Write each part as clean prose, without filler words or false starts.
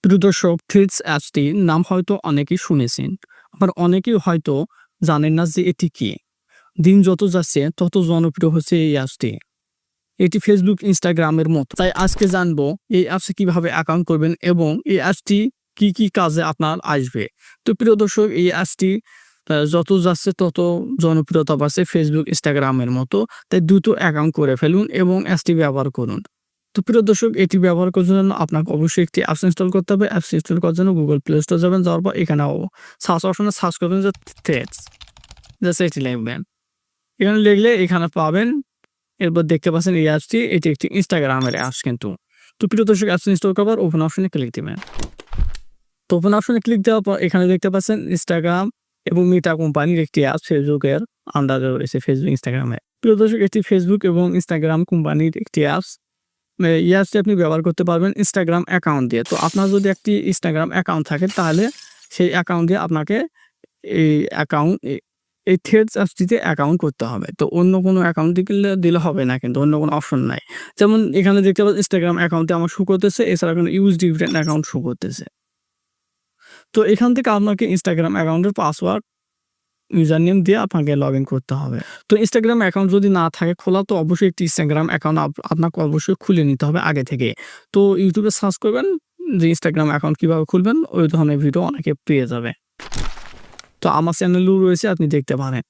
প্রিয় দর্শক, থ্রেডস অ্যাপসটির নাম হয়তো অনেকেই শুনেছেন, আবার অনেকেই হয়তো জানেন না যে এটি কি। দিন যত যাচ্ছে তত জনপ্রিয় হচ্ছে এই অ্যাপসটি। এটি ফেসবুক, ইনস্টাগ্রামের মতো। তাই আজকে জানবো এই অ্যাপসে কিভাবে অ্যাকাউন্ট করবেন এবং এই অ্যাপসটি কি কাজে আপনার আসবে। তো প্রিয় দর্শক, এই অ্যাপসটি যত যাচ্ছে তত জনপ্রিয়তা বাড়ছে ফেসবুক, ইনস্টাগ্রামের মতো। তাই দ্রুত অ্যাকাউন্ট করে ফেলুন এবং অ্যাপসটি ব্যবহার করুন। তো প্রিয় দর্শক, এটি ব্যবহার করার জন্য আপনাকে অবশ্যই একটি অ্যাপস ইনস্টল করতে হবে। অ্যাপস ইনস্টল করার জন্য গুগল প্লে স্টোর যাবেন, যাওয়ার পর এখানেও সার্চ অপশনে সার্চ করবেন যে থ্রেডস, জাস্ট এটি লিখবেন। এখানে লিখলে এখানে পাবেন। এরপর দেখতে পাচ্ছেন এই অ্যাপসটি, এটি একটি ইনস্টাগ্রামের অ্যাপস কিন্তু। তো প্রিয় দর্শক, অ্যাপস ইনস্টল করার ওপেন অপশনে ক্লিক দিবেন। তো ওপেন অপশনে ক্লিক দেওয়ার পর এখানে দেখতে পাচ্ছেন ইনস্টাগ্রাম এবং মেটা কোম্পানির একটি অ্যাপস ফেসবুকের আন্ডারে রয়েছে, ফেসবুক, ইনস্টাগ্রামে। প্রিয় দর্শক, এটি ফেসবুক এবং ইনস্টাগ্রাম কোম্পানির একটি অ্যাপস। এই অ্যাপসটি আপনি ব্যবহার করতে পারবেন ইনস্টাগ্রাম অ্যাকাউন্ট দিয়ে। তো আপনার যদি একটি ইনস্টাগ্রাম অ্যাকাউন্ট থাকে তাহলে সেই অ্যাকাউন্ট দিয়ে আপনাকে এই অ্যাকাউন্ট এই থ্রেডস অ্যাপসটিতে অ্যাকাউন্ট করতে হবে। তো অন্য কোনো অ্যাকাউন্ট দিলে হবে না, কিন্তু অন্য কোনো অপশন নাই। যেমন এখানে দেখতে পাচ্ছেন ইনস্টাগ্রাম অ্যাকাউন্টে আমার শো করতেছে, এছাড়া এখানে ইউজ ডিফারেন্ট অ্যাকাউন্ট শো করতেছে। তো এখান থেকে আপনাকে ইনস্টাগ্রাম অ্যাকাউন্টের পাসওয়ার্ড, ইউজার নেম দিয়ে আপনাকে লগইন করতে হবে। তো ইনস্টাগ্রাম অ্যাকাউন্ট যদি না থাকে খোলা, তো অবশ্যই একটি ইনস্টাগ্রাম অ্যাকাউন্ট আপনাকে অবশ্যই খুলে নিতে হবে আগে থেকে। তো ইউটিউবে সার্চ করবেন যে ইনস্টাগ্রাম অ্যাকাউন্ট কিভাবে খুলবেন, ওই ধরনের ভিডিও অনেকে পেয়ে যাবে। তো আমার চ্যানেলেও রয়েছে, আপনি দেখতে পারেন।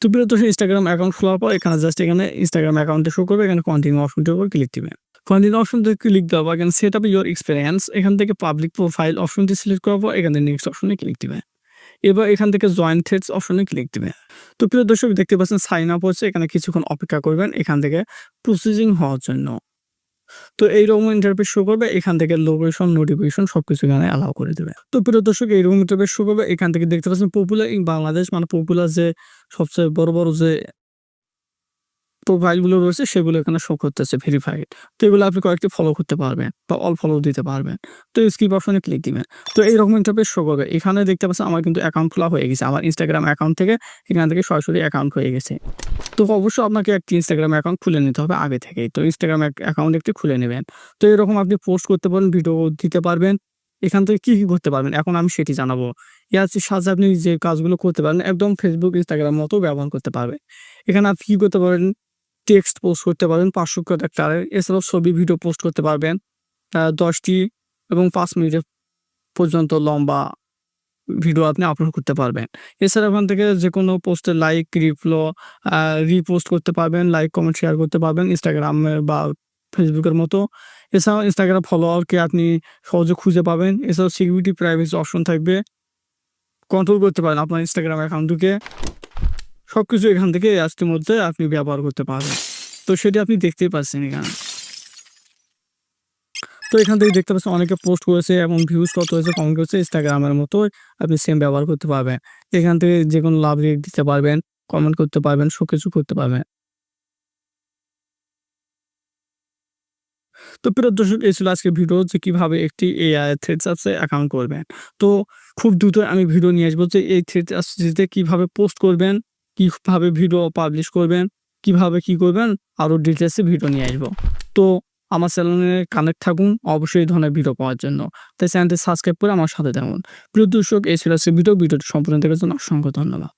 তো প্রিয় দর্শক, ইনস্টাগ্রাম অ্যাকাউন্ট খোলার পর এখানে জাস্ট এখানে ইনস্টাগ্রাম অ্যাকাউন্টে শো করবে, এখানে কন্টিনিউ অপশনটির উপর ক্লিক দিবেন। কন্টিনিউ অপশনতে ক্লিক দেওয়ার পর এখানে সেট আপ ইউর এক্সপেরিয়েন্স, এখান থেকে পাবলিক প্রোফাইল অপশনটি সিলেক্ট করার পর এখানে নেক্সট অপশনে ক্লিক দিবেন। এবার এখান থেকে জয়েন থ্রেডস অপশনে ক্লিক দিবেন। তো প্রিয় দর্শক, দেখতে পাচ্ছেন সাইন আপ হচ্ছে, এখানে কিছুক্ষণ অপেক্ষা করবেন এখান থেকে প্রসেসিং হওয়ার জন্য। তো এইরকম ইন্টারফেস শো করবে, এখান থেকে লোকেশন, নোটিফিকেশন সবকিছু এখানে অ্যালাউ করে দেবে। তো প্রিয় দর্শক, এইরকম ইন্টারফেস শো করবে, এখান থেকে দেখতে পাচ্ছেন পপুলার ইন বাংলাদেশ, মানে পপুলার যে সবচেয়ে বড় যে প্রোফাইলগুলো রয়েছে সেগুলো এখানে শো করতেছে ভেরিফাইড। তো এগুলো আপনি কয়েকটি ফলো করতে পারবেন বা অল ফলো দিতে পারবেন। তো স্কিপ অপশনে ক্লিক দিবেন। তো এইরকম ইন্টারফেস শো করবে। এখানে দেখতে পাচ্ছেন আমার কিন্তু অ্যাকাউন্ট খোলা হয়ে গেছে। আমার ইনস্টাগ্রাম অ্যাকাউন্ট থেকে এখান থেকে সরাসরি অ্যাকাউন্ট হয়ে গেছে। তো অবশ্যই আপনাকে একটি ইনস্টাগ্রাম অ্যাকাউন্ট খুলে নিতে হবে আগে থেকেই। তো ইনস্টাগ্রাম অ্যাকাউন্ট একটি খুলে নেবেন। তো এরকম আপনি পোস্ট করতে পারেন, ভিডিও দিতে পারবেন। এখান থেকে কি করতে পারবেন এখন আমি সেটি জানাবো। ইয়ার সাহায্যে আপনি যে কাজগুলো করতে পারেন একদম ফেসবুক, ইনস্টাগ্রাম মতো ব্যবহার করতে পারবেন। এখানে আপনি কি করতে পারেন, টেক্সট পোস্ট করতে পারবেন ৫০০ ক্যারেক্টারের। এছাড়াও ছবি, ভিডিও পোস্ট করতে পারবেন ১০টি এবং ৫ মিনিটের পর্যন্ত লম্বা ভিডিও আপনি আপলোড করতে পারবেন। এছাড়া ওখান থেকে যেকোনো পোস্টে লাইক, রিপোস্ট করতে পারবেন, লাইক, কমেন্ট, শেয়ার করতে পারবেন ইনস্টাগ্রামে বা ফেসবুকের মতো। এছাড়াও ইনস্টাগ্রাম ফলোয়ারকে আপনি সহজে খুঁজে পাবেন। এছাড়াও সিকিউরিটি, প্রাইভেসি অপশন থাকবে। কন্ট্রোল করতে পারেন আপনার ইনস্টাগ্রাম অ্যাকাউন্টটিকে। সবকিছু এখান থেকে এই অ্যাপসটির মধ্যে আপনি ব্যবহার করতে পারবেন। তো সেটি আপনি দেখতেই পাচ্ছেন এখানে। তো এখান থেকে দেখতে পাচ্ছেন অনেকে পোস্ট করেছে এবং ভিউজ কত হয়েছে, কমেন্ট করেছে, ইনস্টাগ্রামের মতো আপনি সেম ব্যবহার করতে পারবেন। এখান থেকে যেকোনো লাভ রিঅ্যাক্ট দিতে পারবেন, কমেন্ট করতে পারবেন, সবকিছু করতে পারবেন। তো প্রিয় দর্শক, এই ছিল আজকের ভিডিও যে কিভাবে একটি এআই থ্রেডস অ্যাপসে অ্যাকাউন্ট করবেন। তো খুব দ্রুত আমি ভিডিও নিয়ে আসবো যে এই থ্রেডস অ্যাপসটিতে কিভাবে পোস্ট করবেন, কিভাবে ভিডিও পাবলিশ করবেন, কিভাবে কি করবেন, আরও ডিটেইলসে ভিডিও নিয়ে আসবো। তো আমার চ্যানেলে কানেক্ট থাকুন অবশ্যই এই ধরনের ভিডিও পাওয়ার জন্য। তাই চ্যানেলটি সাবস্ক্রাইব করে আমার সাথে থাকুন। প্রিয় দর্শক, এই ছিল আজকের ভিডিওটি সম্পূর্ণ দেখার জন্য অসংখ্য ধন্যবাদ।